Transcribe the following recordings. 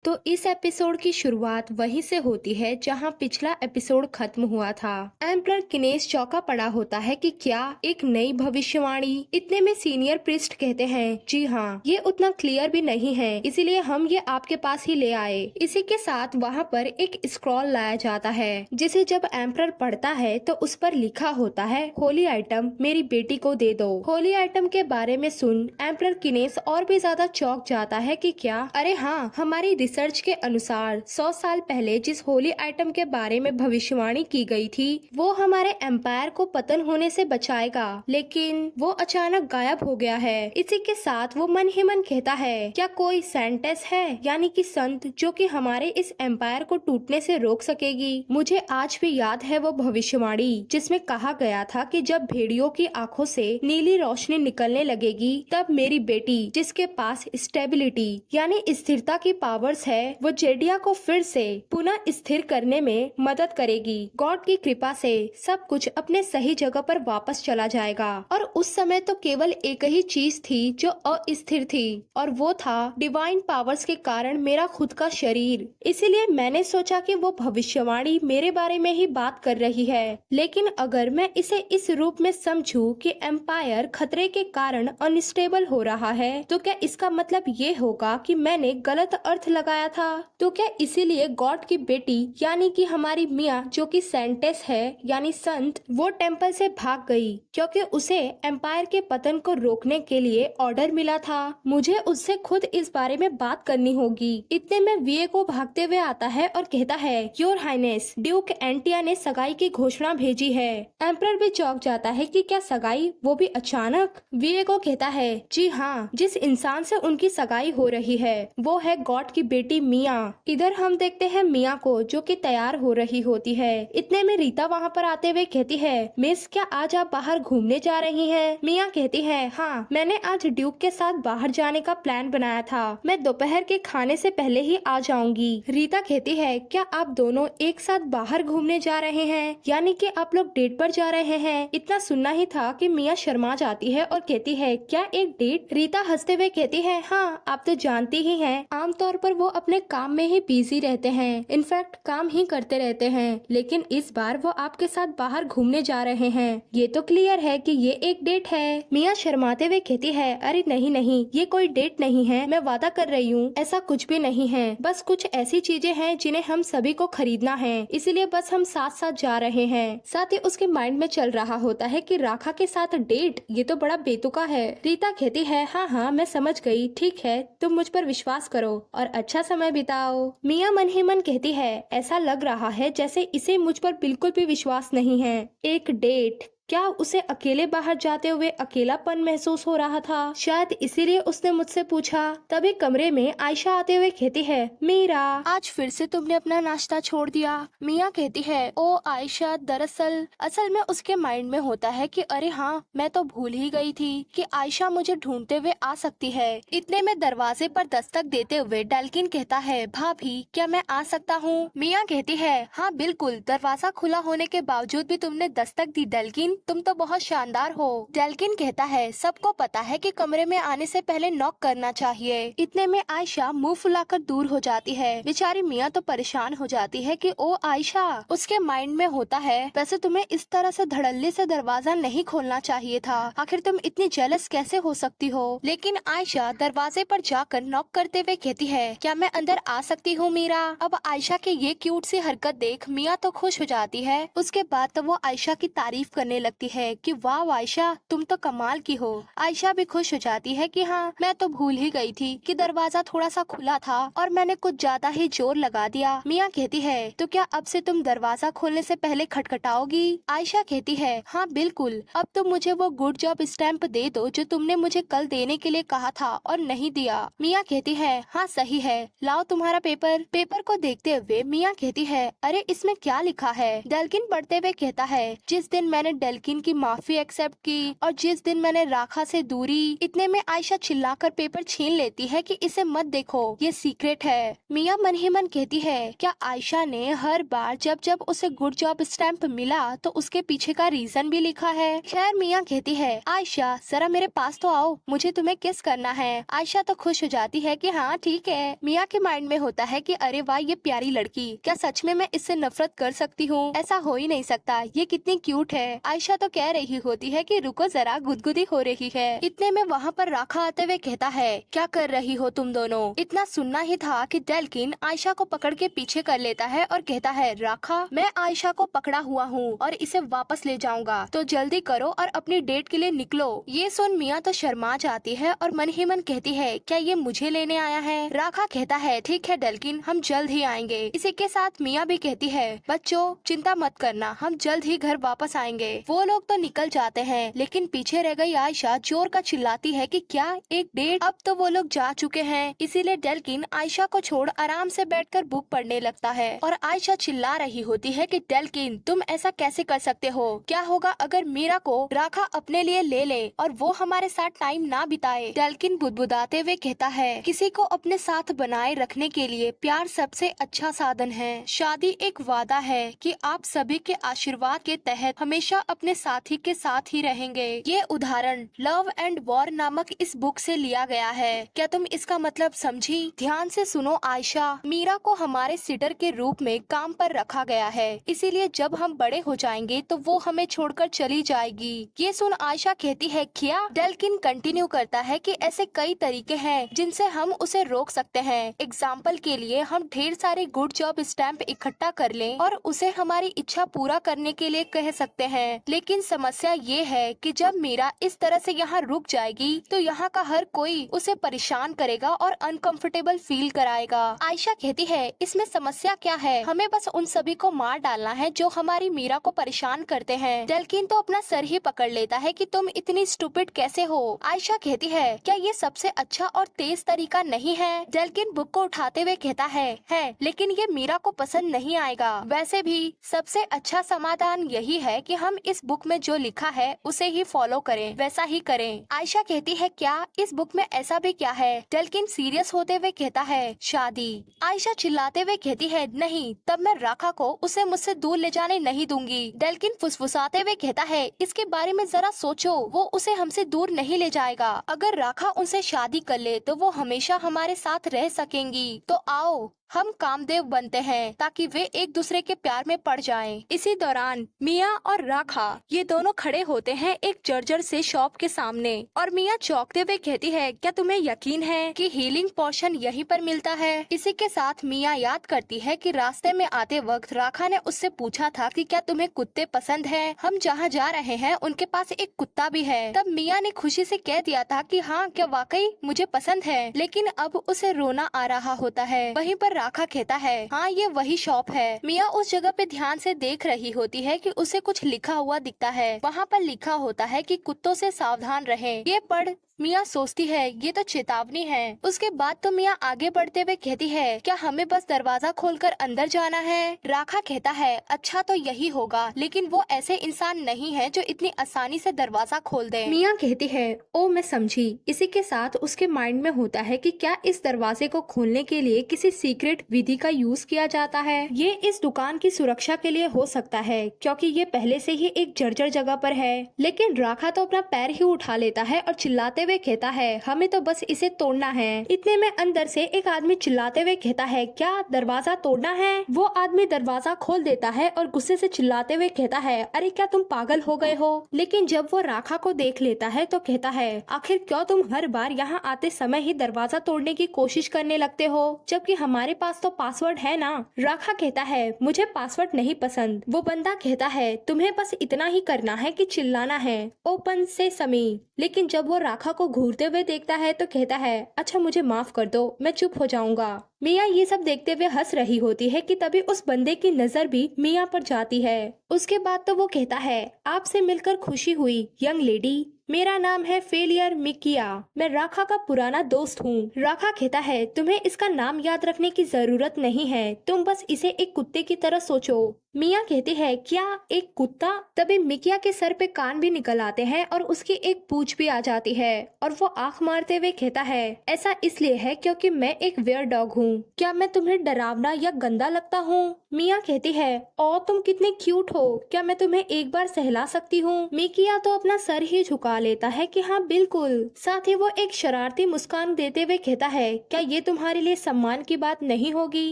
तो इस एपिसोड की शुरुआत वहीं से होती है जहां पिछला एपिसोड खत्म हुआ था। एम्परर किनेस चौंका पड़ा होता है कि क्या एक नई भविष्यवाणी। इतने में सीनियर प्रीस्ट कहते हैं, जी हाँ, ये उतना क्लियर भी नहीं है, इसीलिए हम ये आपके पास ही ले आए। इसी के साथ वहाँ पर एक स्क्रॉल लाया जाता है जिसे जब एम्परर पढ़ता है तो उस पर लिखा होता है, होली आइटम मेरी बेटी को दे दो। होली आइटम के बारे में सुन एम्परर किनेस और भी ज्यादा चौंक जाता है कि क्या, अरे हाँ, हमारी रिसर्च के अनुसार 100 साल पहले जिस होली आइटम के बारे में भविष्यवाणी की गई थी वो हमारे एम्पायर को पतन होने से बचाएगा, लेकिन वो अचानक गायब हो गया है। इसी के साथ वो मन ही मन कहता है, क्या कोई सेंटेस है, यानी कि संत, जो कि हमारे इस एम्पायर को टूटने से रोक सकेगी। मुझे आज भी याद है वो भविष्यवाणी जिसमें कहा गया था कि जब भेड़ियों की आंखों से नीली रोशनी निकलने लगेगी तब मेरी बेटी, जिसके पास स्टेबिलिटी यानी स्थिरता की पावर्स है, वो जेडिया को फिर से पुनः स्थिर करने में मदद करेगी। गॉड की कृपा से सब कुछ अपने सही जगह पर वापस चला जाएगा। और उस समय तो केवल एक ही चीज थी जो अस्थिर थी, और वो था डिवाइन पावर्स के कारण मेरा खुद का शरीर। इसीलिए मैंने सोचा कि वो भविष्यवाणी मेरे बारे में ही बात कर रही है। लेकिन अगर मैं इसे इस रूप में समझूं कि एम्पायर खतरे के कारण अनस्टेबल हो रहा है, तो क्या इसका मतलब ये होगा कि मैंने गलत अर्थ लगाया था? तो क्या इसीलिए गॉड की बेटी यानी कि हमारी मिया, जो कि सेंटेस है यानी संत, वो टेम्पल से भाग गई क्योंकि उसे एम्पायर के पतन को रोकने के लिए ऑर्डर मिला था। मुझे उससे खुद इस बारे में बात करनी होगी। इतने में वीए को भागते हुए आता है और कहता है, योर हाइनेस, ड्यूक एंटिया ने सगाई की घोषणा भेजी है। एम्परर भी चौंक जाता है कि क्या सगाई, वो भी अचानक? वीए को कहता है, जी हाँ, जिस इंसान से उनकी सगाई हो रही है वो है गॉड की बेटी मिया। इधर हम देखते हैं मिया को जो कि तैयार हो रही होती है। इतने में रीता वहाँ पर आते हुए कहती है, मिस, क्या आज आप बाहर घूमने जा रही हैं? मिया कहती है, हाँ, मैंने आज ड्यूक के साथ बाहर जाने का प्लान बनाया था। मैं दोपहर के खाने से पहले ही आ जाऊंगी। रीता कहती है, क्या आप दोनों एक साथ बाहर घूमने जा रहे हैं, यानी कि आप लोग डेट पर जा रहे हैं? इतना सुनना ही था कि मिया शर्मा जाती है और कहती है, क्या एक डेट? रीता हंसते हुए कहती है, हाँ, आप तो जानती ही हैं, आमतौर पर वो अपने काम में ही बिजी रहते हैं, इनफैक्ट काम ही करते रहते हैं, लेकिन इस बार वो आपके साथ बाहर घूमने जा रहे हैं। ये तो क्लियर है कि ये एक डेट है। मिया शर्माते हुए कहती है, अरे नहीं नहीं, ये कोई डेट नहीं है, मैं वादा कर रही हूँ, ऐसा कुछ भी नहीं है। बस कुछ ऐसी चीजें हैं जिन्हें हम सभी को खरीदना है, इसलिए बस हम साथ साथ जा रहे हैं। साथ ही उसके माइंड में चल रहा होता है कि राखा के साथ डेट, ये तो बड़ा बेतुका है। रीता कहती है, हाँ हाँ, मैं समझ गई, ठीक है, तुम मुझ पर विश्वास करो और अच्छा समय बिताओ। मिया मन ही मन कहती है, ऐसा लग रहा है जैसे इसे मुझ पर बिल्कुल भी विश्वास नहीं है। एक डेट? क्या उसे अकेले बाहर जाते हुए अकेलापन महसूस हो रहा था? शायद इसीलिए उसने मुझसे पूछा। तभी कमरे में आयशा आते हुए कहती है, मीरा, आज फिर से तुमने अपना नाश्ता छोड़ दिया। मिया कहती है, ओ आयशा, दरअसल असल में उसके माइंड में होता है कि अरे हाँ, मैं तो भूल ही गई थी कि आयशा मुझे ढूंढते हुए आ सकती है। इतने में दरवाजे पर दस्तक देते हुए डेल्किन कहता है, भाभी, क्या मैं आ सकता हूँ? मिया कहती है, हाँ बिल्कुल, दरवाजा खुला होने के बावजूद भी तुमने दस्तक दी डेल्किन, तुम तो बहुत शानदार हो। डेल्किन कहता है, सबको पता है कि कमरे में आने से पहले नॉक करना चाहिए। इतने में आयशा मुंह फुलाकर दूर हो जाती है। बेचारी मिया तो परेशान हो जाती है कि ओ आयशा। उसके माइंड में होता है, वैसे तुम्हें इस तरह से धड़ल्ले से दरवाजा नहीं खोलना चाहिए था, आखिर तुम इतनी जेलस कैसे हो सकती हो? लेकिन आयशा दरवाजे पर जाकर नॉक करते हुए कहती है, क्या मैं अंदर आ सकती हूँ मीरा? अब आयशा की ये क्यूट सी हरकत देख मिया तो खुश हो जाती है। उसके बाद तो वो आयशा की तारीफ करने लगती है कि वाह आयशा, तुम तो कमाल की हो। आयशा भी खुश हो जाती है कि हाँ, मैं तो भूल ही गई थी कि दरवाजा थोड़ा सा खुला था और मैंने कुछ ज्यादा ही जोर लगा दिया। मिया कहती है, तो क्या अब से तुम दरवाजा खोलने से पहले खटखटाओगी? आयशा कहती है, हाँ बिल्कुल, अब तुम मुझे वो गुड जॉब स्टैम्प दे दो जो तुमने मुझे कल देने के लिए कहा था और नहीं दिया। मिया कहती है, हाँ सही है, लाओ तुम्हारा पेपर। पेपर को देखते हुए मिया कहती है, अरे इसमें क्या लिखा है? डेल्किन पढ़ते हुए कहता है, जिस दिन मैंने डेल्किन की माफी एक्सेप्ट की और जिस दिन मैंने राखा से दूरी। इतने में आयशा चिल्लाकर पेपर छीन लेती है कि इसे मत देखो, ये सीक्रेट है। मिया मन ही मन कहती है क्या आयशा ने हर बार जब जब उसे गुड जॉब स्टैम्प मिला तो उसके पीछे का रीजन भी लिखा है। खैर मिया कहती है आयशा जरा मेरे पास तो आओ, मुझे तुम्हें किस करना है। आयशा तो खुश हो जाती है कि हाँ ठीक है। मिया के माइंड में होता है कि अरे वाह ये प्यारी लड़की, क्या सच में मैं इससे नफरत कर सकती हूँ? ऐसा हो ही नहीं सकता, ये कितनी क्यूट है। आयशा तो कह रही होती है कि रुको जरा, गुदगुदी हो रही है। इतने में वहाँ पर राखा आते हुए कहता है क्या कर रही हो तुम दोनों? इतना सुनना ही था कि डेल्किन आयशा को पकड़ के पीछे कर लेता है और कहता है राखा मैं आयशा को पकड़ा हुआ हूँ और इसे वापस ले जाऊंगा, तो जल्दी करो और अपनी डेट के लिए निकलो। ये सुन मिया तो शर्मा जाती है और मन ही मन कहती है क्या ये मुझे लेने आया है? राखा कहता है ठीक है डेल्किन, हम जल्द ही आएंगे। इसी के साथ मिया भी कहती है बच्चों चिंता मत करना, हम जल्द ही घर वापस आएंगे। वो लोग तो निकल जाते हैं लेकिन पीछे रह गई आयशा जोर का चिल्लाती है कि क्या एक डेट? अब तो वो लोग जा चुके हैं। इसीलिए डेल्किन आयशा को छोड़ आराम से बैठकर बुक पढ़ने लगता है और आयशा चिल्ला रही होती है कि डेल्किन तुम ऐसा कैसे कर सकते हो? क्या होगा अगर मीरा को राखा अपने लिए ले ले और वो हमारे साथ टाइम ना बिताए? डेल्किन बुदबुदाते हुए कहता है किसी को अपने साथ बनाए रखने के लिए प्यार सबसे अच्छा साधन है। शादी एक वादा है कि आप सभी के आशीर्वाद के तहत हमेशा अपने साथी के साथ ही रहेंगे। ये उदाहरण लव एंड वॉर नामक इस बुक से लिया गया है। क्या तुम इसका मतलब समझी? ध्यान से सुनो आयशा, मीरा को हमारे सिटर के रूप में काम पर रखा गया है, इसीलिए जब हम बड़े हो जाएंगे तो वो हमें छोड़कर चली जाएगी। ये सुन आयशा कहती है क्या? डेल्किन कंटिन्यू करता है कि ऐसे कई तरीके हैं जिनसे हम उसे रोक सकते हैं। एग्जाम्पल के लिए हम ढेर सारे गुड जॉब स्टैम्प इकट्ठा कर लें और उसे हमारी इच्छा पूरा करने के लिए कह सकते हैं। लेकिन समस्या ये है कि जब मीरा इस तरह से यहाँ रुक जाएगी तो यहाँ का हर कोई उसे परेशान करेगा और अनकंफर्टेबल फील कराएगा। आयशा कहती है इसमें समस्या क्या है? हमें बस उन सभी को मार डालना है जो हमारी मीरा को परेशान करते हैं। डेल्किन तो अपना सर ही पकड़ लेता है कि तुम इतनी स्टूपिड कैसे हो? आयशा कहती है क्या ये सबसे अच्छा और तेज तरीका नहीं है? डेल्किन बुक को उठाते हुए कहता है लेकिन ये मीरा को पसंद नहीं आएगा। वैसे भी सबसे अच्छा समाधान यही है कि हम इस बुक में जो लिखा है उसे ही फॉलो करें, वैसा ही करें। आयशा कहती है क्या इस बुक में ऐसा भी क्या है? डेल्किन सीरियस होते हुए कहता है शादी। आयशा चिल्लाते हुए कहती है नहीं, तब मैं राखा को उसे मुझसे दूर ले जाने नहीं दूंगी। डेल्किन फुसफुसाते हुए कहता है इसके बारे में जरा सोचो, वो उसे हमसे दूर नहीं ले जाएगा। अगर राखा उनसे शादी कर ले तो वो हमेशा हमारे साथ रह सकेंगी। तो आओ हम कामदेव बनते हैं ताकि वे एक दूसरे के प्यार में पड़ जाएं। इसी दौरान मिया और राखा ये दोनों खड़े होते हैं एक जर्जर से शॉप के सामने और मिया चौंकते हुए कहती है क्या तुम्हें यकीन है कि हीलिंग पोशन यहीं पर मिलता है? इसी के साथ मिया याद करती है कि रास्ते में आते वक्त राखा ने उससे पूछा था कि क्या तुम्हें कुत्ते पसंद है? हम जहाँ जा रहे हैं उनके पास एक कुत्ता भी है। तब मिया ने खुशी से कह दिया था कि हाँ क्या वाकई मुझे पसंद है, लेकिन अब उसे रोना आ रहा होता है। वहीं पर राखा कहता है हाँ ये वही शॉप है। मिया उस जगह पे ध्यान से देख रही होती है कि उसे कुछ लिखा हुआ दिखता है। वहाँ पर लिखा होता है कि कुत्तों से सावधान रहें। ये पढ़ मिया सोचती है ये तो चेतावनी है। उसके बाद तो मिया आगे बढ़ते हुए कहती है क्या हमें बस दरवाजा खोलकर अंदर जाना है? राखा कहता है अच्छा तो यही होगा, लेकिन वो ऐसे इंसान नहीं है जो इतनी आसानी से दरवाजा खोल दे। मिया कहती है ओ मैं समझी। इसी के साथ उसके माइंड में होता है कि क्या इस दरवाजे को खोलने के लिए किसी सीक्रेट विधि का यूज किया जाता है? ये इस दुकान की सुरक्षा के लिए हो सकता है क्योंकि ये पहले से ही एक जर्जर जगह पर है। लेकिन राखा तो अपना पैर ही उठा लेता है और चिल्लाते हुए कहता है हमें तो बस इसे तोड़ना है। इतने में अंदर से एक आदमी चिल्लाते हुए कहता है क्या दरवाजा तोड़ना है? वो आदमी दरवाजा खोल देता है और गुस्से से चिल्लाते हुए कहता है अरे क्या तुम पागल हो गए हो? लेकिन जब वो राखा को देख लेता है तो कहता है आखिर क्यों तुम हर बार यहाँ आते समय ही दरवाजा तोड़ने की कोशिश करने लगते हो, जबकि हमारे पास तो पासवर्ड है ना? राखा कहता है मुझे पासवर्ड नहीं पसंद। वो बंदा कहता है तुम्हें बस इतना ही करना है कि चिल्लाना है, ओपन से समी। लेकिन जब वो राखा को घूरते हुए देखता है तो कहता है अच्छा मुझे माफ कर दो, मैं चुप हो जाऊंगा। मिया ये सब देखते हुए हंस रही होती है कि तभी उस बंदे की नजर भी मिया पर जाती है। उसके बाद तो वो कहता है, आपसे मिलकर खुशी हुई यंग लेडी, मेरा नाम है फेलियर मिकिया, मैं राखा का पुराना दोस्त हूँ। राखा कहता है, तुम्हें इसका नाम याद रखने की जरूरत नहीं है, तुम बस इसे एक कुत्ते की तरह सोचो। मिया कहती है, क्या एक कुत्ता? तभी मिकिया के सर पे कान भी निकल आते हैं और उसकी एक पूंछ भी आ जाती है और वो आंख मारते हुए कहता है, ऐसा इसलिए है क्योंकि मैं एक वेयर डॉग हूँ। क्या मैं तुम्हें डरावना या गंदा लगता हूँ? मिया कहती है, ओ तुम कितने क्यूट हो, क्या मैं तुम्हें एक बार सहला सकती हूँ? मिकिया तो अपना सर ही झुका लेता है कि हाँ बिल्कुल। साथ ही वो एक शरारती मुस्कान देते हुए कहता है, क्या ये तुम्हारे लिए सम्मान की बात नहीं होगी?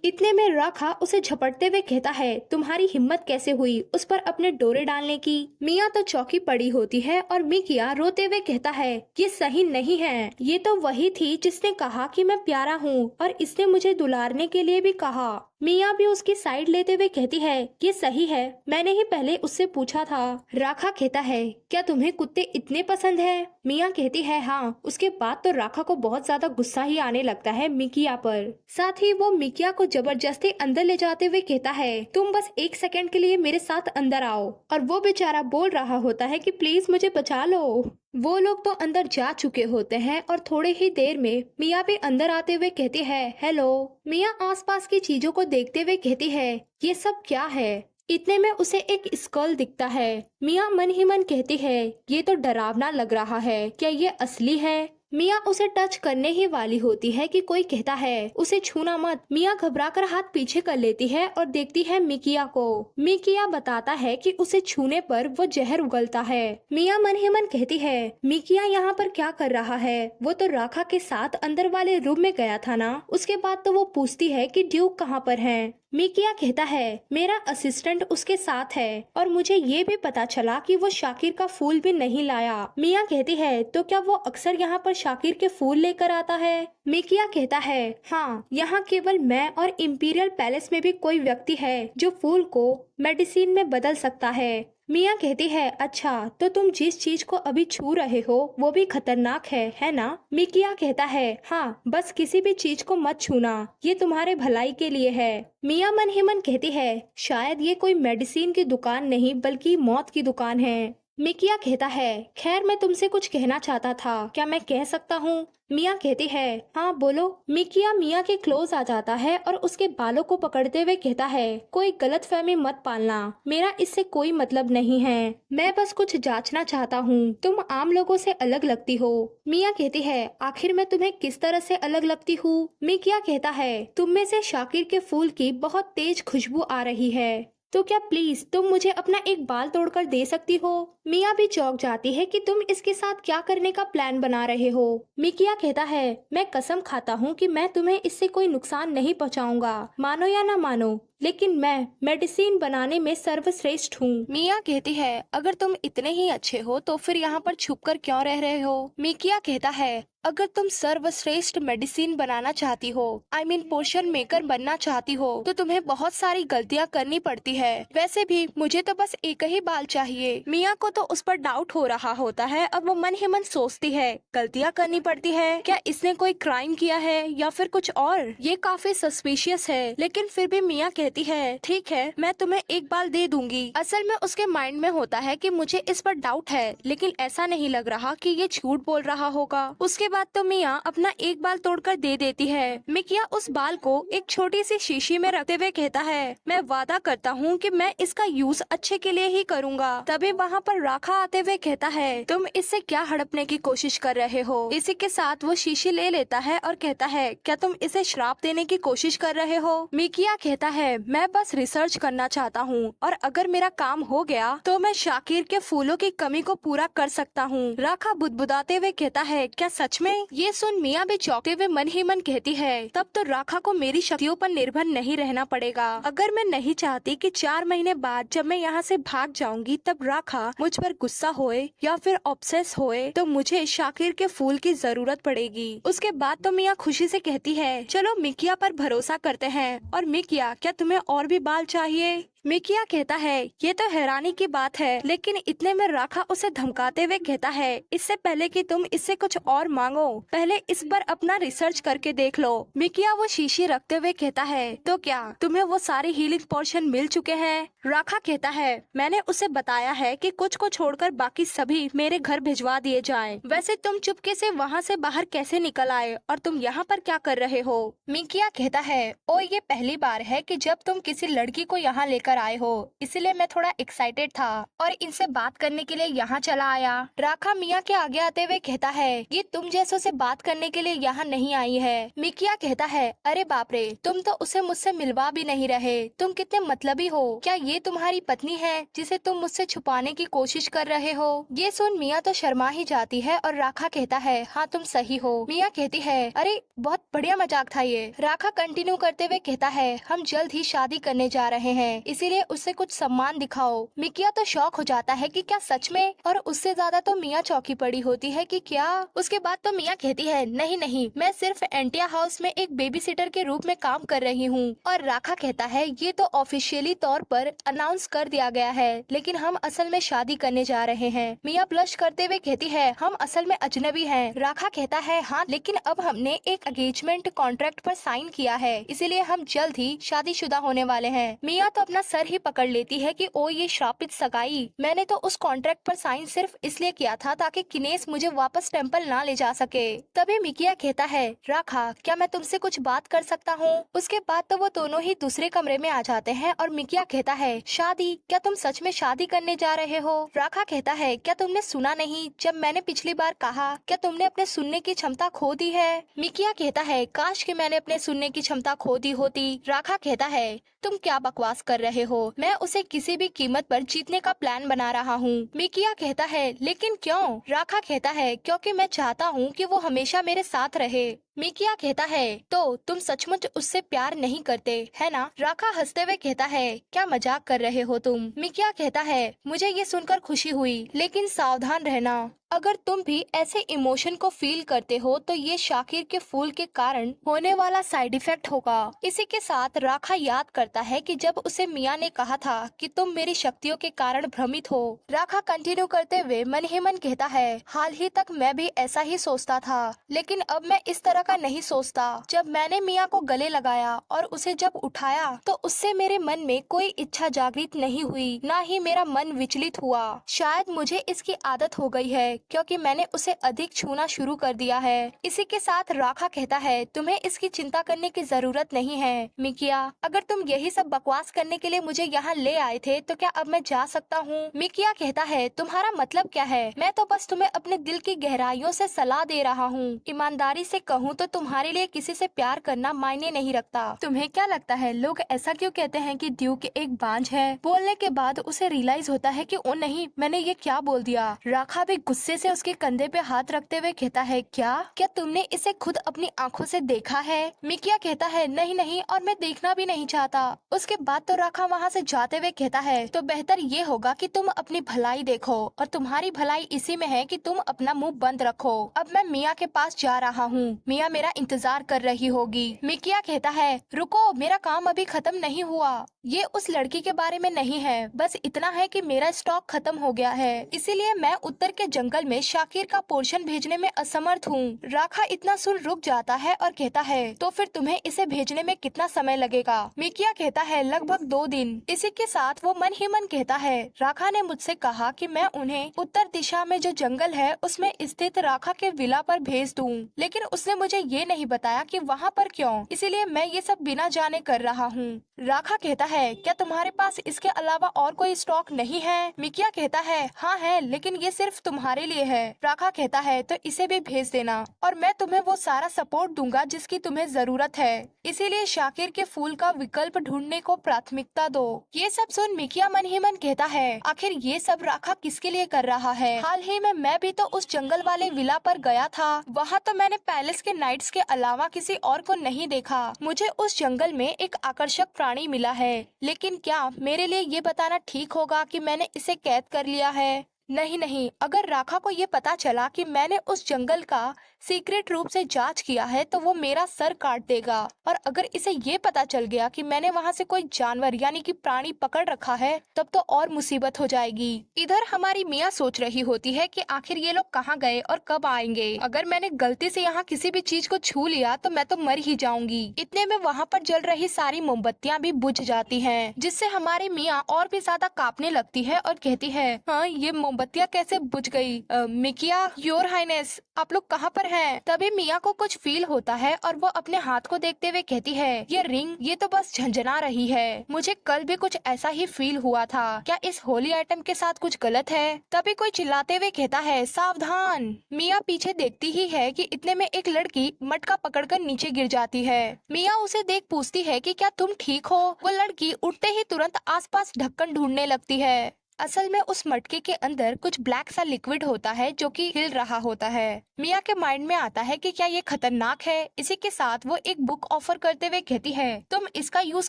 इतने में राखा उसे झपटते हुए कहता है, तुम्हारी हिम्मत कैसे हुई उस पर अपने डोरे डालने की? मिया तो चौकी पड़ी होती है और मिकिया रोते हुए कहता है, ये सही नहीं है, ये तो वही थी जिसने कहा कि मैं प्यारा हूँ और इसने मुझे दुलारने के लिए भी कहा। मिया भी उसकी साइड लेते हुए कहती है, ये सही है, मैंने ही पहले उससे पूछा था। राखा कहता है, क्या तुम्हें कुत्ते इतने पसंद है? मिया कहती है, हाँ। उसके बाद तो राखा को बहुत ज्यादा गुस्सा ही आने लगता है मिकिया पर। साथ ही वो मिकिया को जबरदस्ती अंदर ले जाते हुए कहता है, तुम बस एक सेकंड के लिए मेरे साथ अंदर आओ। और वो बेचारा बोल रहा होता है कि प्लीज मुझे बचा लो। वो लोग तो अंदर जा चुके होते हैं और थोड़ी ही देर में मिया भी अंदर आते हुए कहती है, हेलो। मिया आसपास की चीजों को देखते हुए कहती है, ये सब क्या है? इतने में उसे एक स्कल दिखता है। मिया मन ही मन कहती है, ये तो डरावना लग रहा है, क्या ये असली है? मिया उसे टच करने ही वाली होती है कि कोई कहता है, उसे छूना मत। मिया घबराकर हाथ पीछे कर लेती है और देखती है मिकिया को। मिकिया बताता है कि उसे छूने पर वो जहर उगलता है। मिया मन ही मन कहती है, मिकिया यहाँ पर क्या कर रहा है? वो तो राखा के साथ अंदर वाले रूम में गया था ना। उसके बाद तो वो पूछती है कि ड्यूक कहाँ पर है। मिकिया कहता है, मेरा असिस्टेंट उसके साथ है और मुझे ये भी पता चला कि वो शाकिर का फूल भी नहीं लाया। मिया कहती है, तो क्या वो अक्सर यहाँ पर शाकिर के फूल लेकर आता है? मिकिया कहता है, हाँ, यहाँ केवल मैं और इंपीरियल पैलेस में भी कोई व्यक्ति है जो फूल को मेडिसिन में बदल सकता है। मिया कहती है, अच्छा, तो तुम जिस चीज को अभी छू रहे हो वो भी खतरनाक है ना? मिकिया कहता है, हाँ, बस किसी भी चीज को मत छूना, ये तुम्हारे भलाई के लिए है। मिया मन ही मन कहती है, शायद ये कोई मेडिसिन की दुकान नहीं बल्कि मौत की दुकान है। मिकिया कहता है, खैर मैं तुमसे कुछ कहना चाहता था, क्या मैं कह सकता हूँ? मिया कहती है, हाँ बोलो। मिकिया मिया के क्लोज आ जाता है और उसके बालों को पकड़ते हुए कहता है, कोई गलतफहमी मत पालना, मेरा इससे कोई मतलब नहीं है, मैं बस कुछ जांचना चाहता हूँ, तुम आम लोगों से अलग लगती हो। मिया कहती है, आखिर मैं तुम्हें किस तरह से अलग लगती हूँ? मिकिया कहता है, तुम में से शाकिर के फूल की बहुत तेज खुशबू आ रही है, तो क्या प्लीज तुम मुझे अपना एक बाल तोड़कर दे सकती हो? मिया भी चौंक जाती है कि तुम इसके साथ क्या करने का प्लान बना रहे हो। मिकिया कहता है, मैं कसम खाता हूँ कि मैं तुम्हें इससे कोई नुकसान नहीं पहुँचाऊंगा, मानो या ना मानो, लेकिन मैं मेडिसिन बनाने में सर्वश्रेष्ठ हूँ। मिया कहती है, अगर तुम इतने ही अच्छे हो तो फिर यहाँ पर छुपकर क्यों रह रहे हो? मिकिया कहता है, अगर तुम सर्वश्रेष्ठ मेडिसिन बनाना चाहती हो, I mean पोशन मेकर बनना चाहती हो, तो तुम्हें बहुत सारी गलतियाँ करनी पड़ती है। वैसे भी मुझे तो बस एक ही बाल चाहिए। मिया को तो उस पर डाउट हो रहा होता है और वो मन ही मन सोचती है, गलतियाँ करनी पड़ती है, क्या इसने कोई क्राइम किया है या फिर कुछ और? ये काफी सस्पिशियस है, लेकिन फिर भी मिया कहती है, ठीक है, मैं तुम्हें एक बाल दे दूंगी। असल में उसके माइंड में होता है कि मुझे इस पर डाउट है, लेकिन ऐसा नहीं लग रहा कि ये झूठ बोल रहा होगा। उसके बाद तो मिया अपना एक बाल तोड़कर दे देती है। मिकिया उस बाल को एक छोटी सी शीशी में रखते हुए कहता है, मैं वादा करता हूँ कि मैं इसका यूज अच्छे के लिए ही करूँगा। तभी वहाँ पर राखा आते हुए कहता है, तुम इससे क्या हड़पने की कोशिश कर रहे हो? इसी के साथ वो शीशी ले लेता है और कहता है, क्या तुम इसे श्राप देने की कोशिश कर रहे हो? मिकिया कहता है, मैं बस रिसर्च करना चाहता हूँ और अगर मेरा काम हो गया तो मैं शाकिर के फूलों की कमी को पूरा कर सकता हूँ। राखा बुदबुदाते हुए कहता है, क्या सच में? ये सुन मिया भी चौंके हुए मन ही मन कहती है, तब तो राखा को मेरी शक्तियों पर निर्भर नहीं रहना पड़ेगा। अगर मैं नहीं चाहती कि 4 महीने बाद जब मैं यहाँ से भाग जाऊंगी तब राखा मुझ पर गुस्सा होए या फिर ऑब्सेस होए, तो मुझे शाकिर के फूल की जरूरत पड़ेगी। उसके बाद तो मिया खुशी से कहती है, चलो मिकिया पर भरोसा करते हैं। और मिकिया, क्या तुम्हें और भी बाल चाहिए? मिकिया कहता है ये तो हैरानी की बात है, लेकिन इतने में राखा उसे धमकाते हुए कहता है इससे पहले कि तुम इससे कुछ और मांगो, पहले इस पर अपना रिसर्च करके देख लो। मिकिया वो शीशी रखते हुए कहता है तो क्या तुम्हें वो सारे हीलिंग पोर्शन मिल चुके हैं? राखा कहता है मैंने उसे बताया है कि कुछ को छोड़कर बाकी सभी मेरे घर भिजवा दिए जाएं। वैसे तुम चुपके से वहाँ से बाहर कैसे निकल आए और तुम यहाँ पर क्या कर रहे हो? मिकिया कहता है ओ ये पहली बार है कि जब तुम किसी लड़की को यहाँ लेकर आए हो, इसलिए मैं थोड़ा एक्साइटेड था और इनसे बात करने के लिए यहाँ चला आया। राखा मिया के आगे आते हुए कहता है ये तुम जैसों से बात करने के लिए यहाँ नहीं आई है। मिकिया कहता है अरे बाप रे, तुम तो उसे मुझसे मिलवा भी नहीं रहे, तुम कितने मतलबी हो। क्या ये तुम्हारी पत्नी है जिसे तुम मुझसे छुपाने की कोशिश कर रहे हो? ये सुन मिया तो शर्मा ही जाती है और राखा कहता है हाँ तुम सही हो। मिया कहती है अरे बहुत बढ़िया मजाक था ये। राखा कंटिन्यू करते हुए कहता है हम जल्द ही शादी करने जा रहे हैं, इसीलिए उससे कुछ सम्मान दिखाओ। मिकिया तो शॉक हो जाता है कि क्या सच में, और उससे ज्यादा तो मिया चौकी पड़ी होती है कि क्या। उसके बाद तो मिया कहती है नहीं नहीं, मैं सिर्फ एंटिया हाउस में एक बेबी सिटर के रूप में काम कर रही हूँ। और राखा कहता है ये तो ऑफिशियली तौर पर अनाउंस कर दिया गया है, लेकिन हम असल में शादी करने जा रहे हैं। मिया ब्लश करते हुए कहती है हम असल में अजनबी हैं। राखा कहता है हाँ, लेकिन अब हमने एक एंगेजमेंट कॉन्ट्रैक्ट पर साइन किया है, इसीलिए हम जल्द ही शादीशुदा होने वाले हैं। मिया तो अपना सर ही पकड़ लेती है कि ओ ये श्रापित सगाई, मैंने तो उस कॉन्ट्रैक्ट पर साइन सिर्फ इसलिए किया था ताकि किनेस मुझे वापस टेम्पल ना ले जा सके। तभी मिकिया कहता है राखा क्या मैं तुमसे कुछ बात कर सकता हूँ? उसके बाद तो वो दोनों ही दूसरे कमरे में आ जाते हैं और मिकिया कहता है शादी? क्या तुम सच में शादी करने जा रहे हो? राखा कहता है क्या तुमने सुना नहीं जब मैंने पिछली बार कहा? क्या तुमने अपने सुनने की क्षमता खो दी है? मिकिया कहता है काश कि मैंने अपने सुनने की क्षमता खो दी होती। राखा कहता है तुम क्या बकवास कर रहे हो, मैं उसे किसी भी कीमत पर जीतने का प्लान बना रहा हूँ। मिकिया कहता है लेकिन क्यों? राखा कहता है क्योंकि मैं चाहता हूँ कि वो हमेशा मेरे साथ रहे। मिकिया कहता है तो तुम सचमुच उससे प्यार नहीं करते है ना? राखा हंसते हुए कहता है क्या मजाक कर रहे हो तुम? मिकिया कहता है मुझे ये सुनकर खुशी हुई, लेकिन सावधान रहना, अगर तुम भी ऐसे इमोशन को फील करते हो तो ये शाकिर के फूल के कारण होने वाला साइड इफेक्ट होगा। इसी के साथ राखा याद करता है कि जब उसे मिया ने कहा था कि तुम मेरी शक्तियों के कारण भ्रमित हो। राखा कंटिन्यू करते हुए मन ही मन कहता है हाल ही तक मैं भी ऐसा ही सोचता था, लेकिन अब मैं इस तरह का नहीं सोचता। जब मैंने मिया को गले लगाया और उसे जब उठाया तो उससे मेरे मन में कोई इच्छा जागृत नहीं हुई, न ही मेरा मन विचलित हुआ। शायद मुझे इसकी आदत हो गई है क्योंकि मैंने उसे अधिक छूना शुरू कर दिया है। इसी के साथ राखा कहता है तुम्हें इसकी चिंता करने की जरूरत नहीं है। मिकिया अगर तुम यही सब बकवास करने के लिए मुझे यहाँ ले आए थे तो क्या अब मैं जा सकता हूँ? मिकिया कहता है तुम्हारा मतलब क्या है? मैं तो बस तुम्हें अपने दिल की गहराइयों से सलाह दे रहा हूँ। ईमानदारी से कहूँ तो तुम्हारे लिए किसी से प्यार करना मायने नहीं रखता। तुम्हें क्या लगता है लोग ऐसा क्यों कहते हैं कि ड्यूक एक बांझ है? बोलने के बाद उसे रियलाइज होता है कि ओ नहीं, मैंने ये क्या बोल दिया। राखा भी गुस्से से उसके कंधे पे हाथ रखते हुए कहता है क्या तुमने इसे खुद अपनी आंखों से देखा है? मिकिया कहता है नहीं नहीं, और मैं देखना भी नहीं चाहता। उसके बाद तो राखा वहाँ से जाते हुए कहता है तो बेहतर ये होगा कि तुम अपनी भलाई देखो, और तुम्हारी भलाई इसी में है कि तुम अपना मुंह बंद रखो। अब मैं मिया के पास जा रहा हूँ, मिया मेरा इंतजार कर रही होगी। मिकिया कहता है रुको, मेरा काम अभी खत्म नहीं हुआ। ये उस लड़की के बारे में नहीं है, बस इतना है कि मेरा स्टॉक खत्म हो गया है, इसीलिए मैं उत्तर के जंगल में शाकिर का पोर्शन भेजने में असमर्थ हूँ। राखा इतना सुन रुक जाता है और कहता है तो फिर तुम्हें इसे भेजने में कितना समय लगेगा? मिकिया कहता है लगभग 2 दिन। इसी के साथ वो मन ही मन कहता है राखा ने मुझसे कहा कि मैं उन्हें उत्तर दिशा में जो जंगल है उसमें स्थित राखा के विला पर भेज दूँ, लेकिन उसने मुझे ये नहीं बताया कि वहाँ पर क्यों, इसीलिए मैं ये सब बिना जाने कर रहा हूँ। राखा कहता है क्या तुम्हारे पास इसके अलावा और कोई स्टॉक नहीं है? मिकिया कहता है हाँ है, लेकिन ये सिर्फ तुम्हारे लिए है। राखा कहता है तो इसे भी भेज देना, और मैं तुम्हें वो सारा सपोर्ट दूंगा जिसकी तुम्हें जरूरत है, इसीलिए शाकिर के फूल का विकल्प ढूंढने को प्राथमिकता दो। ये सब सुन मिकिया मन ही मन कहता है आखिर ये सब राखा किसके लिए कर रहा है? हाल ही में मैं भी तो उस जंगल वाले विला पर गया था, वहाँ तो मैंने पैलेस के नाइट्स के अलावा किसी और को नहीं देखा। मुझे उस जंगल में एक आकर्षक प्राणी मिला है, लेकिन क्या मेरे लिए ये बताना ठीक होगा कि मैंने इसे कैद कर लिया है? नहीं नहीं, अगर राखा को ये पता चला कि मैंने उस जंगल का सीक्रेट रूप से जांच किया है तो वो मेरा सर काट देगा, और अगर इसे ये पता चल गया कि मैंने वहाँ से कोई जानवर यानी कि प्राणी पकड़ रखा है तब तो और मुसीबत हो जाएगी। इधर हमारी मियाँ सोच रही होती है कि आखिर ये लोग कहाँ गए और कब आएंगे। अगर मैंने गलती से यहाँ किसी भी चीज को छू लिया तो मैं तो मर ही जाऊंगी। इतने में वहाँ पर जल रही सारी मोमबत्तियाँ भी बुझ जाती हैं, जिससे हमारी मियाँ और भी ज्यादा कांपने लगती है और कहती है, हाँ ये मोमबत्तियाँ कैसे बुझ गई? मिकिया, योर हाइनेस, आप लोग कहाँ पर हैं? तभी मियाँ को कुछ फील होता है और वो अपने हाथ को देखते हुए कहती है, ये रिंग ये तो बस झंझना रही है। मुझे कल भी कुछ ऐसा ही फील हुआ था। क्या इस होली आइटम के साथ कुछ गलत है? तभी कोई चिल्लाते हुए कहता है, सावधान। मियाँ पीछे देखती ही है कि इतने में एक लड़की मटका पकड़कर नीचे गिर जाती है। मियाँ उसे देख पूछती है कि क्या तुम ठीक हो? वो लड़की उठते ही तुरंत आसपास ढक्कन ढूंढने लगती है। असल में उस मटके के अंदर कुछ ब्लैक सा लिक्विड होता है जो कि हिल रहा होता है। मिया के माइंड में आता है कि क्या ये खतरनाक है। इसी के साथ वो एक बुक ऑफर करते हुए कहती है, तुम इसका यूज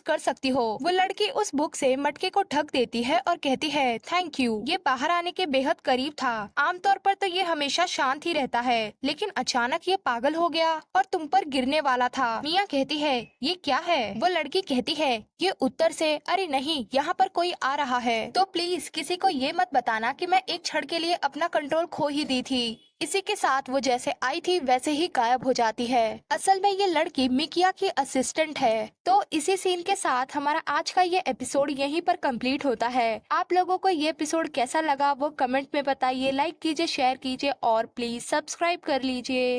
कर सकती हो। वो लड़की उस बुक से मटके को ढक देती है और कहती है, थैंक यू। ये बाहर आने के बेहद करीब था। आमतौर पर तो ये हमेशा शांत ही रहता है, लेकिन अचानक ये पागल हो गया और तुम पर गिरने वाला था। मिया कहती है, ये क्या है? वो लड़की कहती है, ये उत्तर से, अरे नहीं, यहाँ पर कोई आ रहा है, तो प्लीज किसी को ये मत बताना कि मैं एक क्षण के लिए अपना कंट्रोल खो ही दी थी। इसी के साथ वो जैसे आई थी वैसे ही गायब हो जाती है। असल में ये लड़की मिकिया की असिस्टेंट है। तो इसी सीन के साथ हमारा आज का ये एपिसोड यहीं पर कंप्लीट होता है। आप लोगों को ये एपिसोड कैसा लगा वो कमेंट में बताइए, लाइक कीजिए, शेयर कीजिए और प्लीज सब्सक्राइब कर लीजिए।